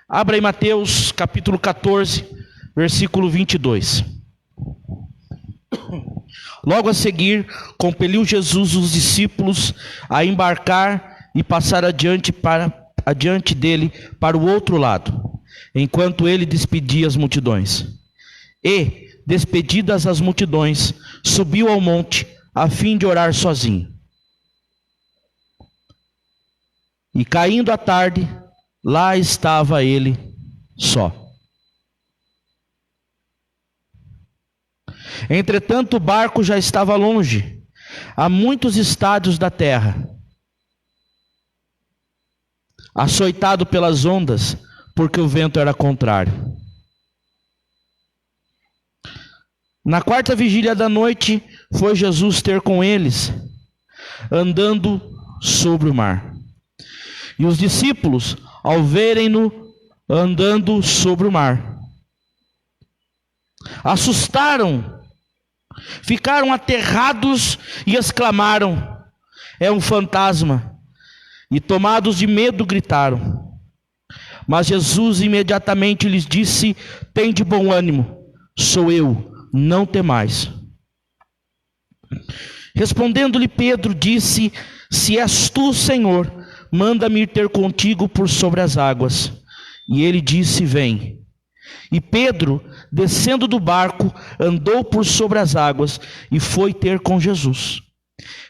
Abra em Mateus capítulo 14, versículo 22. Logo a seguir, compeliu Jesus os discípulos a embarcar e passar adiante dele para o outro lado, enquanto ele despedia as multidões. E, despedidas as multidões, subiu ao monte a fim de orar sozinho. E caindo a tarde, lá estava ele só. Entretanto, o barco já estava longe, a muitos estádios da terra, açoitado pelas ondas, porque o vento era contrário. Na quarta vigília da noite, foi Jesus ter com eles, andando sobre o mar. E os discípulos, ao verem-no andando sobre o mar, assustaram, ficaram aterrados e exclamaram: é um fantasma. E tomados de medo gritaram. Mas Jesus imediatamente lhes disse: tende bom ânimo, sou eu, não temais. Respondendo-lhe Pedro, disse: se és tu, Senhor, manda-me ir ter contigo por sobre as águas. E ele disse: vem. E Pedro, descendo do barco, andou por sobre as águas e foi ter com Jesus.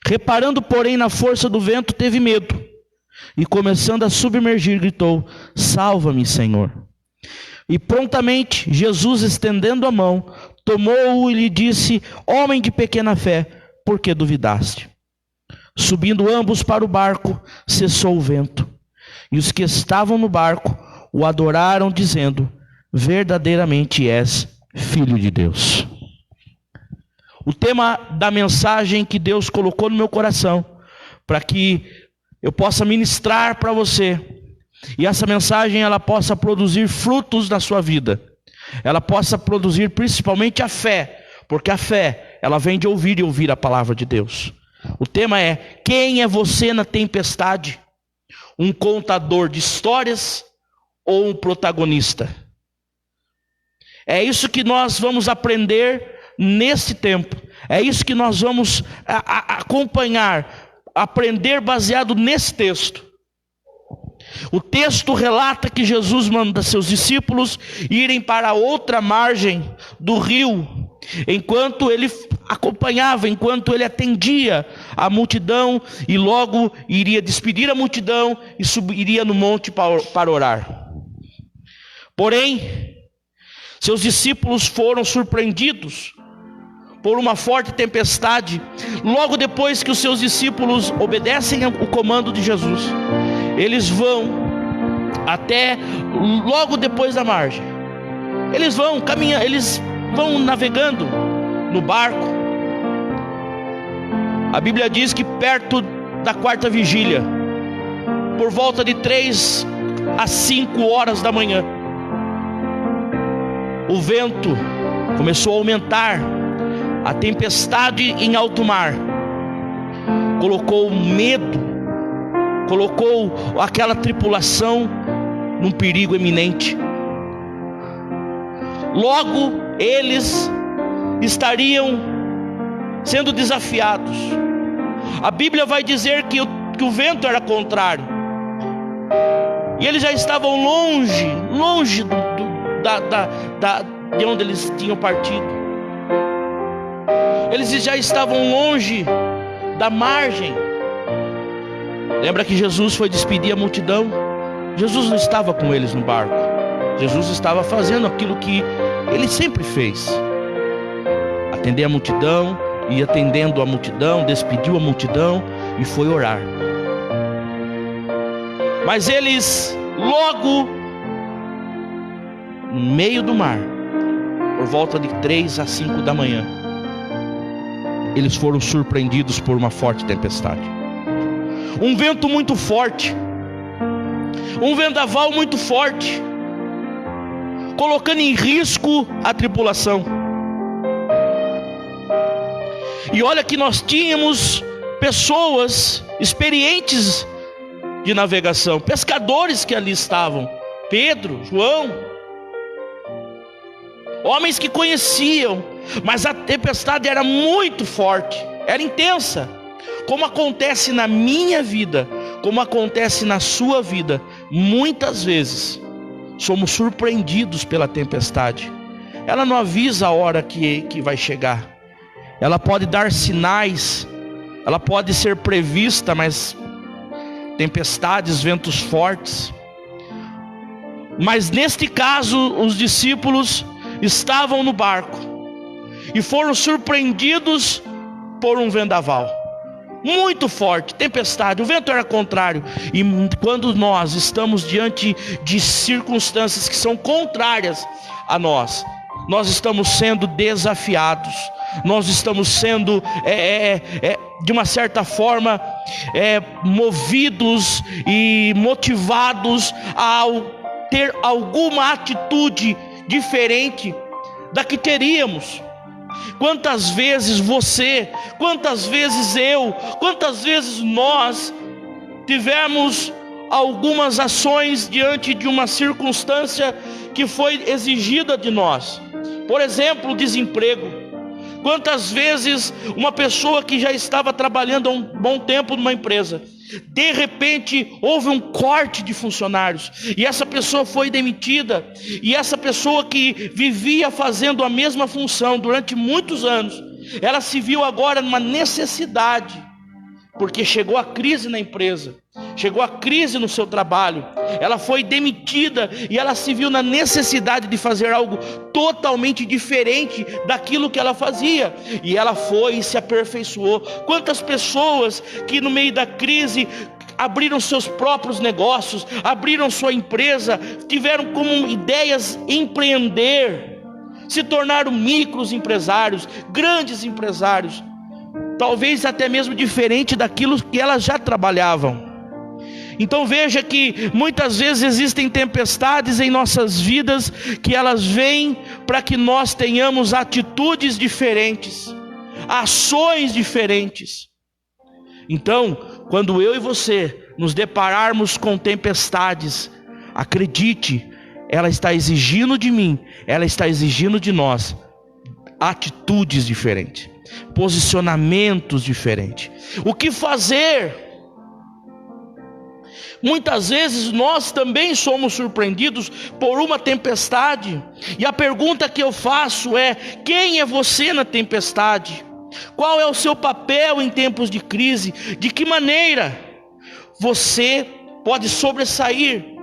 Reparando, porém, na força do vento, teve medo. E começando a submergir, gritou: salva-me, Senhor. E prontamente Jesus, estendendo a mão, tomou-o e lhe disse: homem de pequena fé, por que duvidaste? Subindo ambos para o barco, cessou o vento. E os que estavam no barco o adoraram, dizendo: verdadeiramente és Filho de Deus. O tema da mensagem que Deus colocou no meu coração, para que eu possa ministrar para você, e essa mensagem ela possa produzir frutos na sua vida, ela possa produzir principalmente a fé, porque a fé ela vem de ouvir e ouvir a palavra de Deus. O tema é: quem é você na tempestade? Um contador de histórias ou um protagonista? É isso que nós vamos aprender nesse tempo. É isso que nós vamos acompanhar, aprender baseado nesse texto. O texto relata que Jesus manda seus discípulos irem para a outra margem do rio, enquanto ele acompanhava, enquanto ele atendia a multidão, e logo iria despedir a multidão e subiria no monte para orar. Porém, seus discípulos foram surpreendidos por uma forte tempestade, logo depois que os seus discípulos obedecem o comando de Jesus. Eles vão até logo depois da margem. Eles vão caminhando, eles vão navegando no barco. A Bíblia diz que perto da quarta vigília, por volta de 3 a 5 horas da manhã, o vento começou a aumentar, a tempestade em alto mar colocou medo, colocou aquela tripulação num perigo iminente. Logo eles estariam sendo desafiados. A Bíblia vai dizer que o vento era contrário, e eles já estavam longe de onde eles tinham partido. Eles já estavam longe da margem. Lembra que Jesus foi despedir a multidão? Jesus não estava com eles no barco. Jesus estava fazendo aquilo que ele sempre fez: atender a multidão, e atendendo a multidão, despediu a multidão e foi orar. Mas eles, logo no meio do mar, por volta de 3 a 5 da manhã, eles foram surpreendidos por uma forte tempestade. Um vento muito forte, um vendaval muito forte, colocando em risco a tripulação. E olha que nós tínhamos pessoas experientes de navegação, pescadores que ali estavam, Pedro, João, homens que conheciam, mas a tempestade era muito forte, era intensa, como acontece na minha vida, como acontece na sua vida. Muitas vezes somos surpreendidos pela tempestade. Ela não avisa a hora que vai chegar. Ela pode dar sinais, ela pode ser prevista, mas tempestades, ventos fortes. Mas neste caso, os discípulos estavam no barco e foram surpreendidos por um vendaval muito forte, tempestade, o vento era contrário. E quando nós estamos diante de circunstâncias que são contrárias a nós, nós estamos sendo desafiados, nós estamos sendo de uma certa forma movidos e motivados a ter alguma atitude diferente da que teríamos. Quantas vezes você, quantas vezes eu, quantas vezes nós tivemos algumas ações diante de uma circunstância que foi exigida de nós? Por exemplo, o desemprego. Quantas vezes uma pessoa que já estava trabalhando há um bom tempo numa empresa, de repente houve um corte de funcionários, e essa pessoa foi demitida, e essa pessoa que vivia fazendo a mesma função durante muitos anos, ela se viu agora numa necessidade, porque chegou a crise na empresa, chegou a crise no seu trabalho, ela foi demitida e ela se viu na necessidade de fazer algo totalmente diferente daquilo que ela fazia, e ela foi e se aperfeiçoou. Quantas pessoas que no meio da crise abriram seus próprios negócios, abriram sua empresa, tiveram como ideias empreender, se tornaram micros empresários, grandes empresários, talvez até mesmo diferente daquilo que elas já trabalhavam. Então veja que muitas vezes existem tempestades em nossas vidas, que elas vêm para que nós tenhamos atitudes diferentes, ações diferentes. Então, quando eu e você nos depararmos com tempestades, acredite, ela está exigindo de mim, ela está exigindo de nós atitudes diferentes, posicionamentos diferentes. O que fazer? Muitas vezes nós também somos surpreendidos por uma tempestade, e a pergunta que eu faço é: quem é você na tempestade? Qual é o seu papel em tempos de crise? De que maneira você pode sobressair?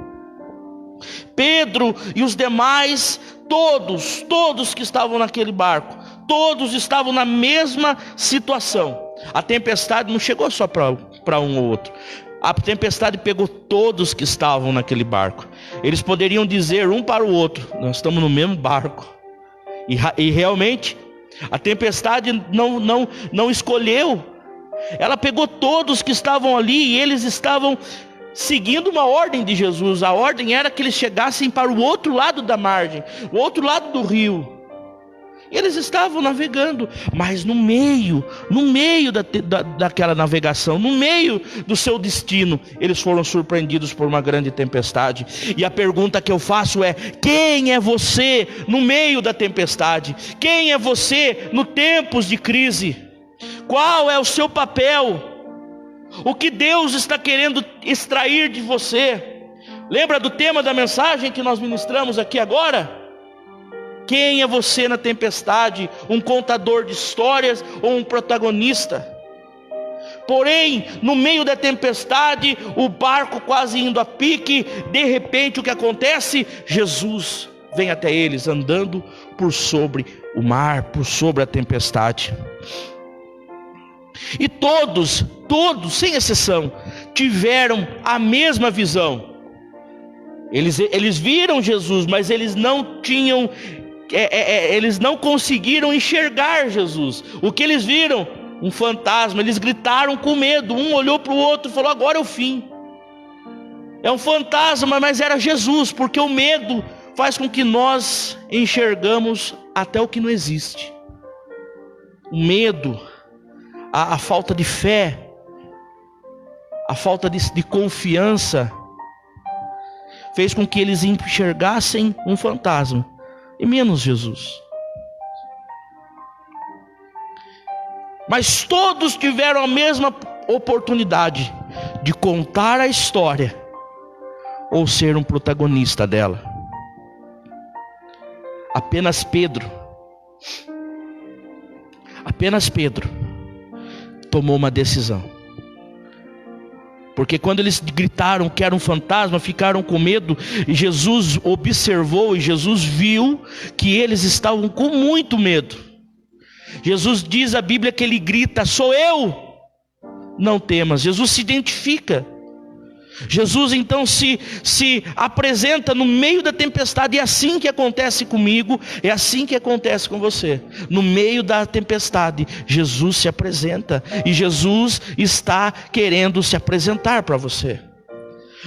Pedro e os demais, todos que estavam naquele barco, todos estavam na mesma situação. A tempestade não chegou só para um ou outro. A tempestade pegou todos que estavam naquele barco. Eles poderiam dizer um para o outro: nós estamos no mesmo barco. E realmente a tempestade não escolheu. Ela pegou todos que estavam ali, e eles estavam seguindo uma ordem de Jesus. A ordem era que eles chegassem para o outro lado da margem, o outro lado do rio. Eles estavam navegando, mas no meio daquela navegação, no meio do seu destino, eles foram surpreendidos por uma grande tempestade. E a pergunta que eu faço é: quem é você no meio da tempestade? Quem é você no tempos de crise? Qual é o seu papel? O que Deus está querendo extrair de você? Lembra do tema da mensagem que nós ministramos aqui agora? Quem é você na tempestade? Um contador de histórias ou um protagonista? Porém, no meio da tempestade, o barco quase indo a pique, de repente o que acontece? Jesus vem até eles andando por sobre o mar, por sobre a tempestade. E todos, sem exceção, tiveram a mesma visão. Eles viram Jesus, mas eles não tinham... eles não conseguiram enxergar Jesus. O que eles viram? Um fantasma. Eles gritaram com medo. Um olhou para o outro e falou: agora é o fim. É um fantasma, mas era Jesus, porque o medo faz com que nós enxergamos até o que não existe. O medo, a falta de fé, a falta de confiança fez com que eles enxergassem um fantasma, e menos Jesus. Mas todos tiveram a mesma oportunidade de contar a história ou ser um protagonista dela. Apenas Pedro tomou uma decisão. Porque quando eles gritaram que era um fantasma, ficaram com medo, e Jesus observou e Jesus viu que eles estavam com muito medo. Jesus diz a Bíblia que ele grita: sou eu, não temas. Jesus se identifica. Jesus então se apresenta no meio da tempestade. E é assim que acontece comigo, é assim que acontece com você. No meio da tempestade, Jesus se apresenta, e Jesus está querendo se apresentar para você.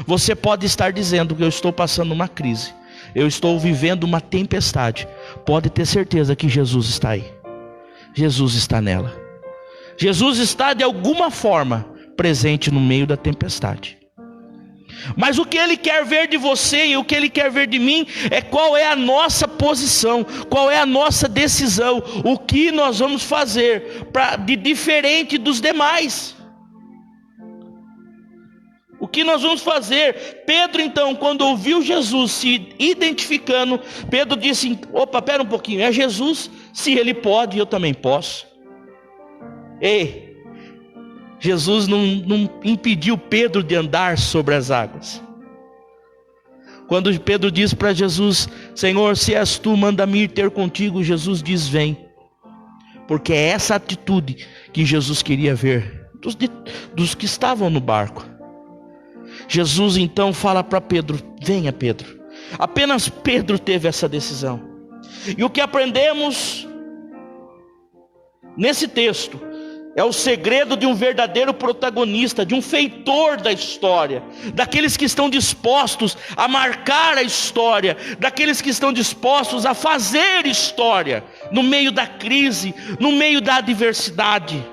Você pode estar dizendo que eu estou passando uma crise, eu estou vivendo uma tempestade. Pode ter certeza que Jesus está aí. Jesus está nela. Jesus está de alguma forma presente no meio da tempestade. Mas o que Ele quer ver de você e o que Ele quer ver de mim é qual é a nossa posição, qual é a nossa decisão, o que nós vamos fazer de diferente dos demais. O que nós vamos fazer? Pedro então, quando ouviu Jesus se identificando, Pedro disse: opa, pera um pouquinho, é Jesus? Se Ele pode, eu também posso. Ei, Jesus não impediu Pedro de andar sobre as águas. Quando Pedro diz para Jesus: Senhor, se és tu, manda-me ir ter contigo, Jesus diz: vem. Porque é essa atitude que Jesus queria ver dos que estavam no barco. Jesus então fala para Pedro: venha, Pedro. Apenas Pedro teve essa decisão. E o que aprendemos nesse texto é o segredo de um verdadeiro protagonista, de um feitor da história, daqueles que estão dispostos a marcar a história, daqueles que estão dispostos a fazer história, no meio da crise, no meio da adversidade.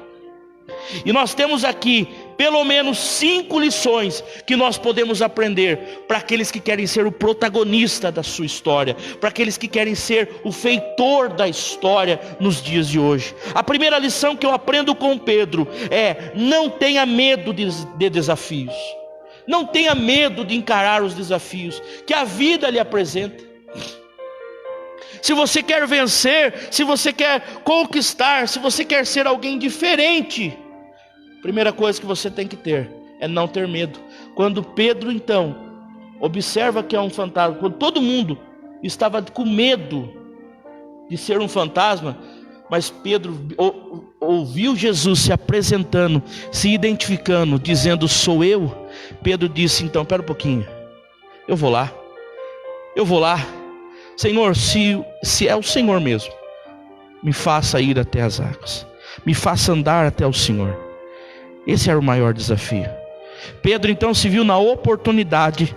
E nós temos aqui pelo menos 5 lições que nós podemos aprender para aqueles que querem ser o protagonista da sua história, para aqueles que querem ser o feitor da história nos dias de hoje. A primeira lição que eu aprendo com Pedro é: não tenha medo de desafios. Não tenha medo de encarar os desafios que a vida lhe apresenta. Se você quer vencer, se você quer conquistar, se você quer ser alguém diferente, primeira coisa que você tem que ter é não ter medo. Quando Pedro então observa que é um fantasma, quando todo mundo estava com medo de ser um fantasma, mas Pedro ouviu Jesus se apresentando, se identificando, dizendo: sou eu. Pedro disse: então, espera um pouquinho, eu vou lá. Senhor, se é o Senhor mesmo, me faça ir até as águas, me faça andar até o Senhor. Esse era o maior desafio. Pedro então se viu na oportunidade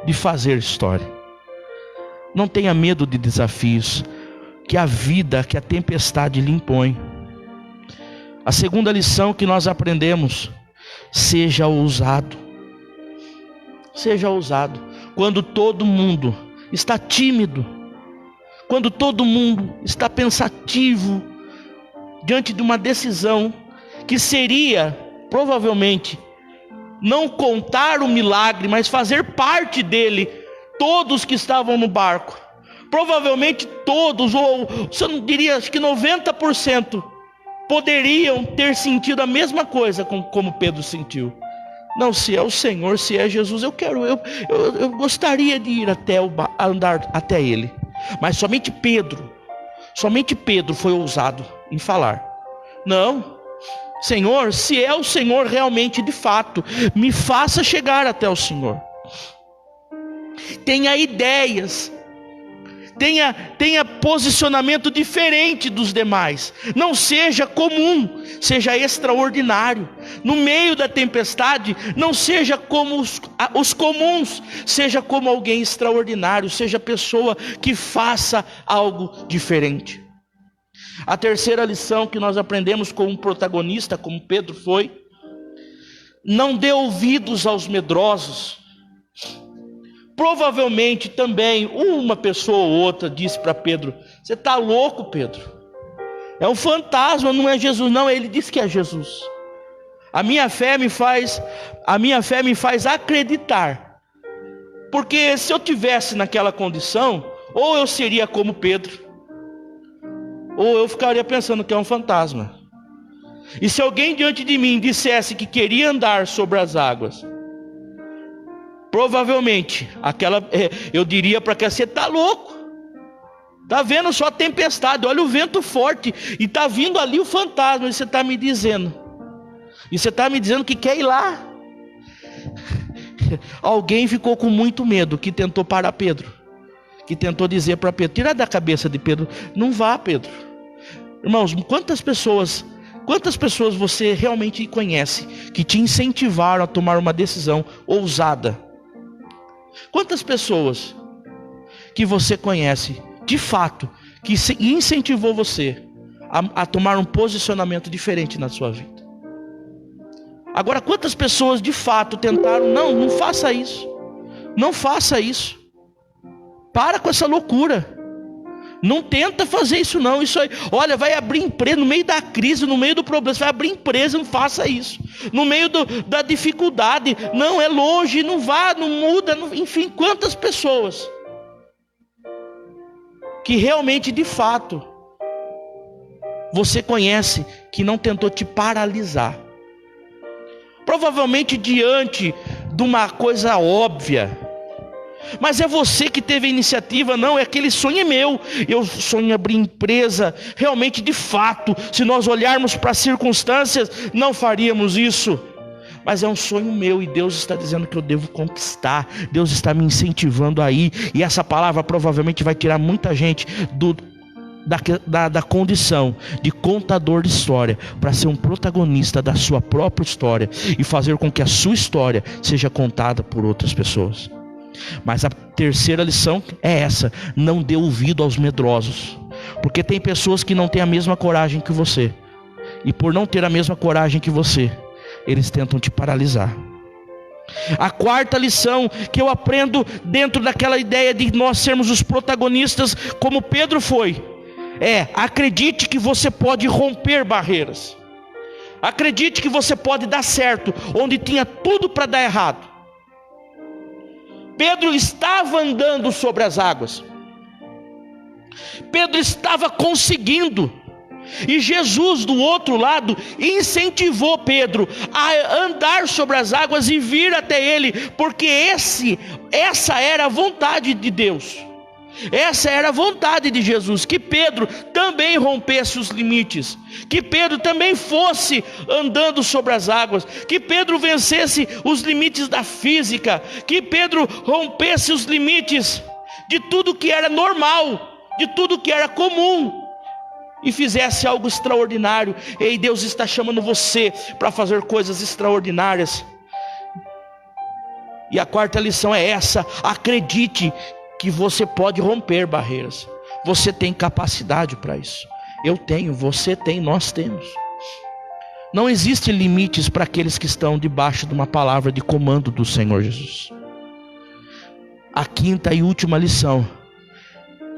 de fazer história. Não tenha medo de desafios que a vida, que a tempestade lhe impõe. A segunda lição que nós aprendemos: seja ousado. Seja ousado. Quando todo mundo está tímido, quando todo mundo está pensativo diante de uma decisão que seria, provavelmente, não contar o milagre, mas fazer parte dele, todos que estavam no barco, provavelmente todos, ou se eu não diria, acho que 90%, poderiam ter sentido a mesma coisa como Pedro sentiu. Não, se é o Senhor, se é Jesus, eu gostaria de ir andar até Ele. Mas somente Pedro foi ousado em falar: não, Senhor, se é o Senhor realmente de fato, me faça chegar até o Senhor. Tenha ideias, tenha posicionamento diferente dos demais. Não seja comum, seja extraordinário. No meio da tempestade, não seja como os comuns, seja como alguém extraordinário, seja pessoa que faça algo diferente. A terceira lição que nós aprendemos com um protagonista como Pedro foi: não dê ouvidos aos medrosos, Provavelmente também uma pessoa ou outra disse para Pedro: você está louco, Pedro? É um fantasma, não é Jesus. Não, ele disse que é Jesus. A minha fé me faz acreditar. Porque se eu tivesse naquela condição, ou eu seria como Pedro, ou eu ficaria pensando que é um fantasma. E se alguém diante de mim dissesse que queria andar sobre as águas, provavelmente eu diria para que você está louco. Está vendo só a tempestade, olha o vento forte, e está vindo ali o fantasma, e você está me dizendo. E você está me dizendo que quer ir lá. Alguém ficou com muito medo, que tentou parar Pedro, que tentou dizer para Pedro: tira da cabeça de Pedro, não vá, Pedro. Irmãos, quantas pessoas você realmente conhece que te incentivaram a tomar uma decisão ousada? Quantas pessoas que você conhece, de fato, que incentivou você a tomar um posicionamento diferente na sua vida? Agora, quantas pessoas de fato tentaram: não faça isso, não faça isso, para com essa loucura, não tenta fazer isso não, isso aí, olha, vai abrir empresa no meio da crise, no meio do problema, você vai abrir empresa, não faça isso, no meio da dificuldade, não, é longe, não vá, não muda, enfim, quantas pessoas que realmente, de fato, você conhece, que não tentou te paralisar, provavelmente diante de uma coisa óbvia, mas é você que teve a iniciativa. Não, aquele sonho é meu, eu sonho em abrir empresa. Realmente, de fato, se nós olharmos para as circunstâncias, não faríamos isso, mas é um sonho meu, e Deus está dizendo que eu devo conquistar, Deus está me incentivando aí, e essa palavra provavelmente vai tirar muita gente da condição de contador de história, para ser um protagonista da sua própria história, e fazer com que a sua história seja contada por outras pessoas. Mas a terceira lição é essa: não dê ouvido aos medrosos, porque tem pessoas que não têm a mesma coragem que você, e por não ter a mesma coragem que você, eles tentam te paralisar. A quarta lição que eu aprendo dentro daquela ideia de nós sermos os protagonistas como Pedro foi, acredite que você pode romper barreiras. Acredite que você pode dar certo onde tinha tudo para dar errado. Pedro estava andando sobre as águas, Pedro estava conseguindo, e Jesus do outro lado incentivou Pedro a andar sobre as águas e vir até ele, porque essa era a vontade de Deus, essa era a vontade de Jesus, que Pedro também rompesse os limites, que Pedro também fosse andando sobre as águas, que Pedro vencesse os limites da física, que Pedro rompesse os limites de tudo que era normal, de tudo que era comum, e fizesse algo extraordinário. Ei, Deus está chamando você para fazer coisas extraordinárias. E a quarta lição é essa: acredite que você pode romper barreiras. Você tem capacidade para isso. Eu tenho, você tem, nós temos. Não existem limites para aqueles que estão debaixo de uma palavra de comando do Senhor Jesus. A quinta e última lição,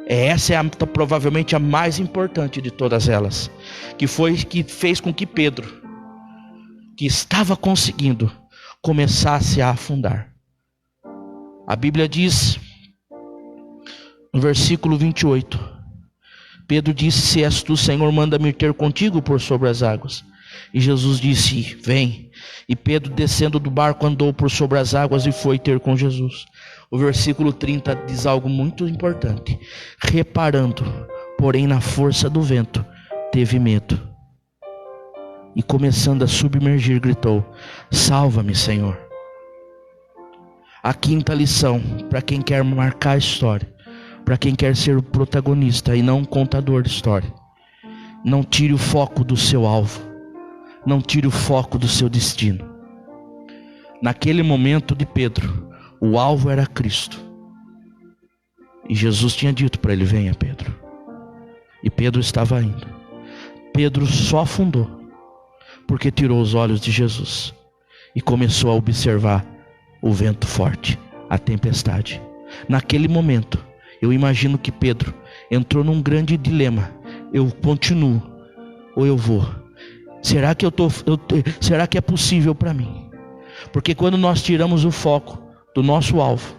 essa é provavelmente a mais importante de todas elas, que fez com que Pedro, que estava conseguindo, começasse a afundar. A Bíblia diz, no versículo 28, Pedro disse: se és tu, Senhor, manda-me ter contigo por sobre as águas. E Jesus disse: vem. E Pedro, descendo do barco, andou por sobre as águas e foi ter com Jesus. O versículo 30 diz algo muito importante: reparando, porém, na força do vento, teve medo, e começando a submergir, gritou: salva-me, Senhor. A quinta lição, para quem quer marcar a história, para quem quer ser o protagonista e não um contador de história: não tire o foco do seu alvo, não tire o foco do seu destino. Naquele momento de Pedro, o alvo era Cristo, e Jesus tinha dito para ele: venha, Pedro. E Pedro estava indo. Pedro só afundou porque tirou os olhos de Jesus e começou a observar o vento forte, a tempestade. Naquele momento, eu imagino que Pedro entrou num grande dilema. Eu continuo ou eu vou? Será que é possível para mim? Porque quando nós tiramos o foco do nosso alvo,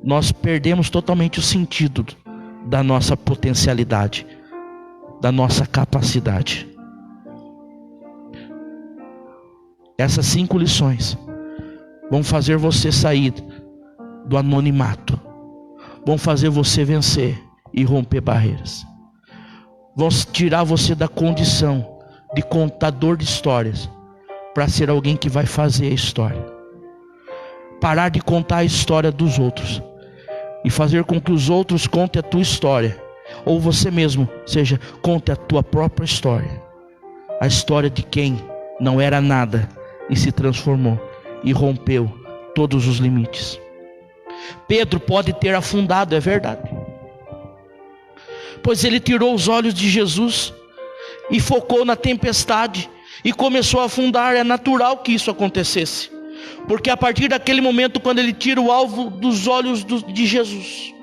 nós perdemos totalmente o sentido da nossa potencialidade, da nossa capacidade. Essas 5 lições vão fazer você sair do anonimato, vão fazer você vencer e romper barreiras, vão tirar você da condição de contador de histórias para ser alguém que vai fazer a história. Parar de contar a história dos outros e fazer com que os outros contem a tua história, ou você mesmo conte a tua própria história, a história de quem não era nada e se transformou e rompeu todos os limites. Pedro pode ter afundado, é verdade, pois ele tirou os olhos de Jesus e focou na tempestade e começou a afundar. É natural que isso acontecesse, porque a partir daquele momento, quando ele tira o alvo dos olhos de Jesus,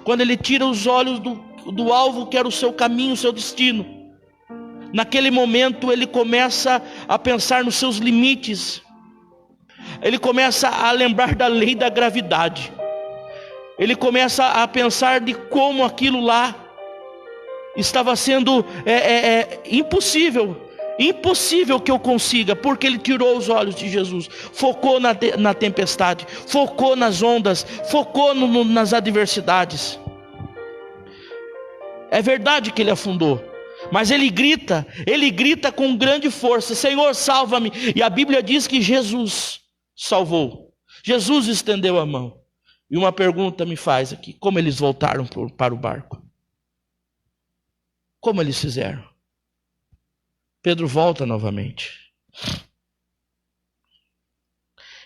quando ele tira os olhos do alvo que era o seu caminho, o seu destino, naquele momento ele começa a pensar nos seus limites, ele começa a lembrar da lei da gravidade, ele começa a pensar de como aquilo lá estava sendo impossível que eu consiga, porque ele tirou os olhos de Jesus, focou na tempestade, focou nas ondas, focou nas adversidades. É verdade que ele afundou, mas ele grita com grande força: Senhor, salva-me. E a Bíblia diz que Jesus salvou, Jesus estendeu a mão. E uma pergunta me faz aqui: como eles voltaram para o barco? Como eles fizeram? Pedro volta novamente.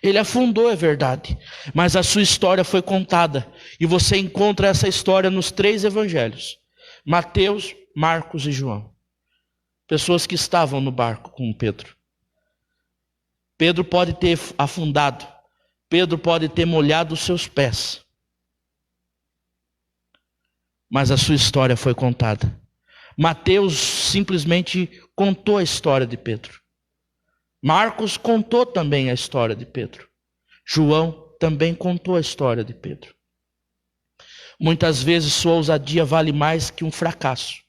Ele afundou, é verdade, mas a sua história foi contada, e você encontra essa história nos 3 evangelhos: Mateus, Marcos e João. Pessoas que estavam no barco com Pedro. Pedro pode ter afundado, Pedro pode ter molhado os seus pés, mas a sua história foi contada. Mateus simplesmente contou a história de Pedro. Marcos contou também a história de Pedro. João também contou a história de Pedro. Muitas vezes sua ousadia vale mais que um fracasso.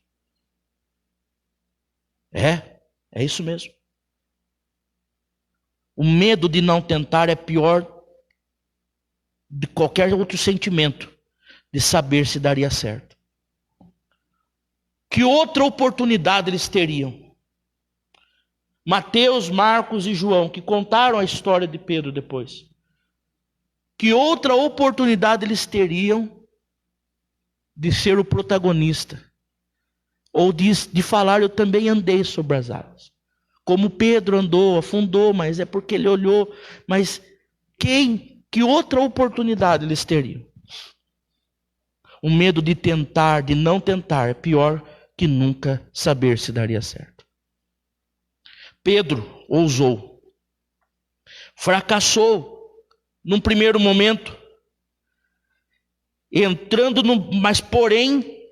É isso mesmo. O medo de não tentar é pior de qualquer outro sentimento de saber se daria certo. Que outra oportunidade eles teriam? Mateus, Marcos e João, que contaram a história de Pedro depois. Que outra oportunidade eles teriam de ser o protagonista? Ou de falar: eu também andei sobre as águas. Como Pedro andou, afundou, mas é porque ele olhou. Mas que outra oportunidade eles teriam? O medo de tentar, de não tentar, é pior que nunca saber se daria certo. Pedro ousou, fracassou num primeiro momento, mas porém,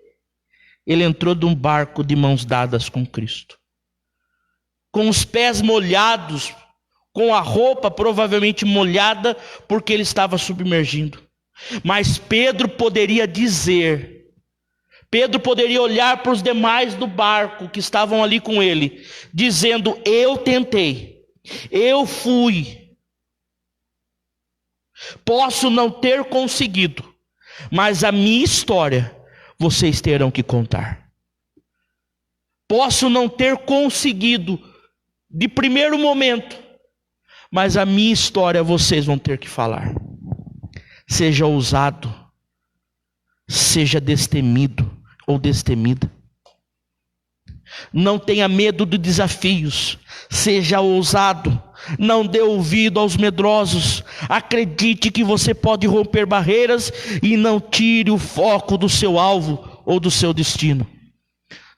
ele entrou num barco de mãos dadas com Cristo, com os pés molhados, com a roupa provavelmente molhada, porque ele estava submergindo. Mas Pedro poderia olhar para os demais do barco que estavam ali com ele, dizendo: eu tentei, eu fui, posso não ter conseguido, mas a minha história vocês terão que contar. Posso não ter conseguido de primeiro momento, mas a minha história vocês vão ter que falar. Seja ousado, seja destemido ou destemida. Não tenha medo de desafios, seja ousado, não dê ouvido aos medrosos. Acredite que você pode romper barreiras e não tire o foco do seu alvo ou do seu destino.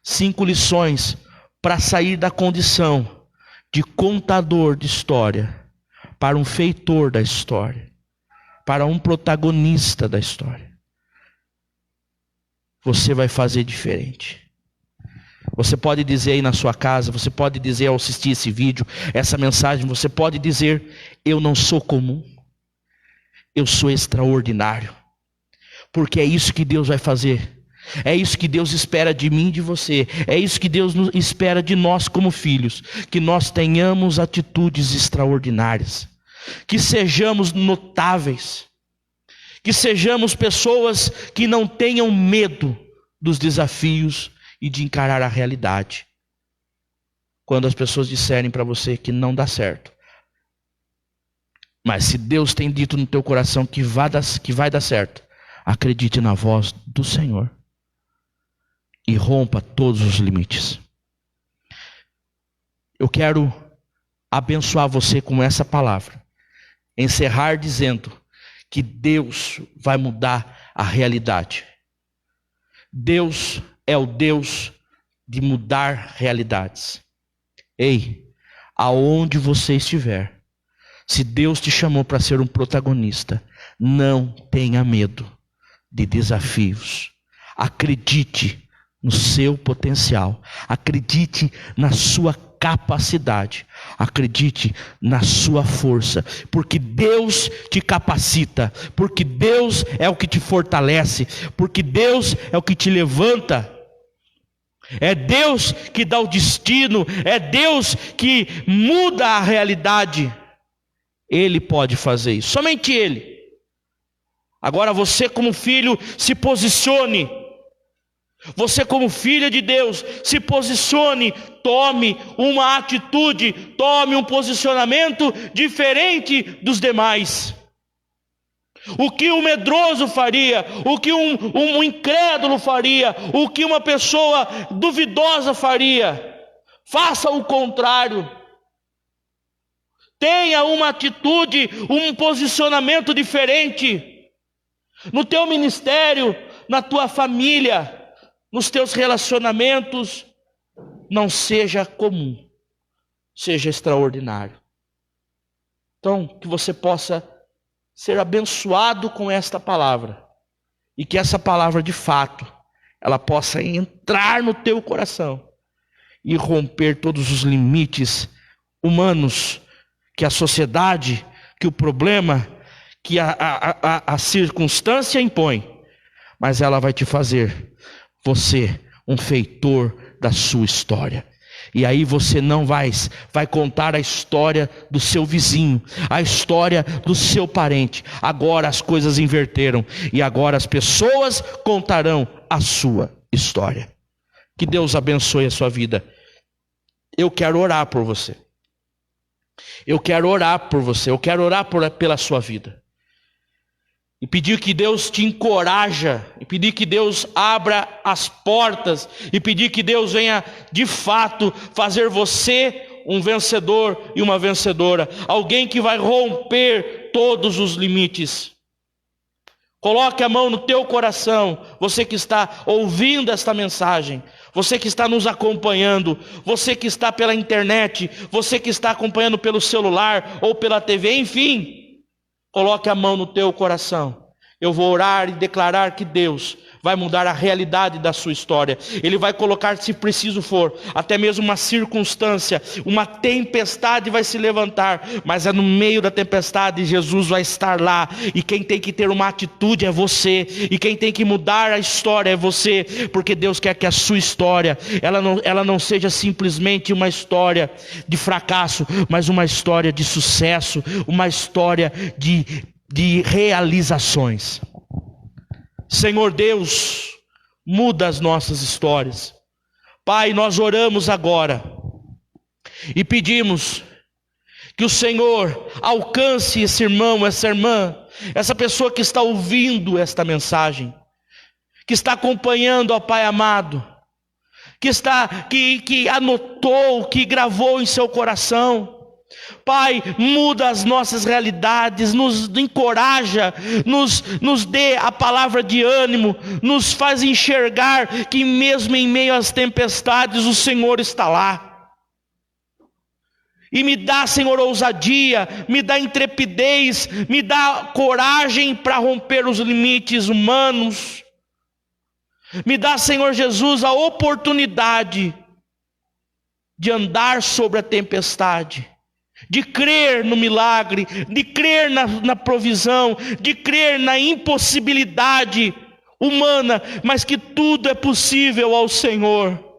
5 lições para sair da condição de contador de história para um feitor da história, para um protagonista da história, você vai fazer diferente. Você pode dizer aí na sua casa, você pode dizer ao assistir esse vídeo, essa mensagem, você pode dizer: eu não sou comum, eu sou extraordinário. Porque é isso que Deus vai fazer. É isso que Deus espera de mim e de você. É isso que Deus espera de nós como filhos. Que nós tenhamos atitudes extraordinárias. Que sejamos notáveis. Que sejamos pessoas que não tenham medo dos desafios e de encarar a realidade. Quando as pessoas disserem para você que não dá certo. Mas se Deus tem dito no teu coração que vai dar certo, acredite na voz do Senhor e rompa todos os limites. Eu quero abençoar você com essa palavra, encerrar dizendo que Deus vai mudar a realidade. Deus é o Deus de mudar realidades. Ei, aonde você estiver, se Deus te chamou para ser um protagonista, não tenha medo de desafios. Acredite no seu potencial. Acredite na sua capacidade. Acredite na sua força. Porque Deus te capacita. Porque Deus é o que te fortalece. Porque Deus é o que te levanta. É Deus que dá o destino. É Deus que muda a realidade. Ele pode fazer isso. Somente Ele. Agora você como filho, se posicione. Você como filha de Deus, se posicione. Tome uma atitude, tome um posicionamento diferente dos demais. O que um medroso faria, o que um incrédulo faria, o que uma pessoa duvidosa faria, faça o contrário. Tenha uma atitude, um posicionamento diferente. No teu ministério, na tua família, nos teus relacionamentos, não seja comum, seja extraordinário. Então, que você possa ser abençoado com esta palavra, e que essa palavra de fato, ela possa entrar no teu coração, e romper todos os limites humanos, que a sociedade, que o problema, que a circunstância impõe, mas ela vai te fazer você um feitor da sua história. E aí você não vai contar a história do seu vizinho, a história do seu parente. Agora as coisas inverteram e agora as pessoas contarão a sua história. Que Deus abençoe a sua vida. Eu quero orar por você. Eu quero orar por você. Eu quero orar pela sua vida. E pedir que Deus te encoraja, e pedir que Deus abra as portas, e pedir que Deus venha de fato fazer você um vencedor e uma vencedora, alguém que vai romper todos os limites. Coloque a mão no teu coração, você que está ouvindo esta mensagem, você que está nos acompanhando, você que está pela internet, você que está acompanhando pelo celular ou pela TV, enfim. Coloque a mão no teu coração. Eu vou orar e declarar que Deus vai mudar a realidade da sua história. Ele vai colocar, se preciso for, até mesmo uma circunstância, uma tempestade vai se levantar, mas é no meio da tempestade Jesus vai estar lá, e quem tem que ter uma atitude é você, e quem tem que mudar a história é você, porque Deus quer que a sua história, ela não seja simplesmente uma história de fracasso, mas uma história de sucesso, uma história de realizações. Senhor Deus, muda as nossas histórias. Pai, nós oramos agora e pedimos que o Senhor alcance esse irmão, essa irmã, essa pessoa que está ouvindo esta mensagem, que está acompanhando, ó Pai amado, que anotou, que gravou em seu coração. Pai, muda as nossas realidades, nos encoraja, nos dê a palavra de ânimo, nos faz enxergar que mesmo em meio às tempestades o Senhor está lá. E me dá, Senhor, ousadia, me dá intrepidez, me dá coragem para romper os limites humanos. Me dá, Senhor Jesus, a oportunidade de andar sobre a tempestade, de crer no milagre, de crer na provisão, de crer na impossibilidade humana, mas que tudo é possível ao Senhor.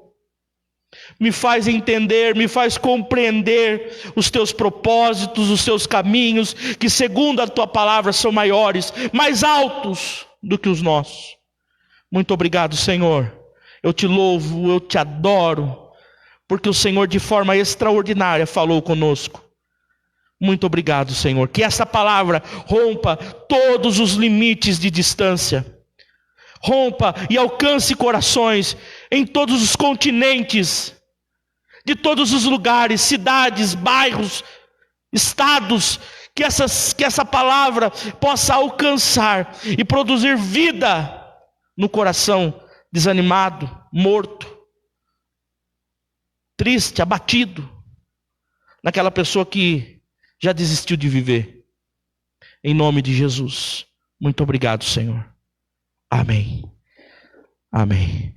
Me faz entender, me faz compreender os teus propósitos, os teus caminhos, que segundo a tua palavra são maiores, mais altos do que os nossos. Muito obrigado, Senhor. Eu te louvo, eu te adoro, porque o Senhor de forma extraordinária falou conosco. Muito obrigado, Senhor. Que essa palavra rompa todos os limites de distância. Rompa e alcance corações em todos os continentes, de todos os lugares, cidades, bairros, estados, que essa palavra possa alcançar e produzir vida no coração desanimado, morto, triste, abatido, naquela pessoa que já desistiu de viver. Em nome de Jesus. Muito obrigado, Senhor. Amém. Amém.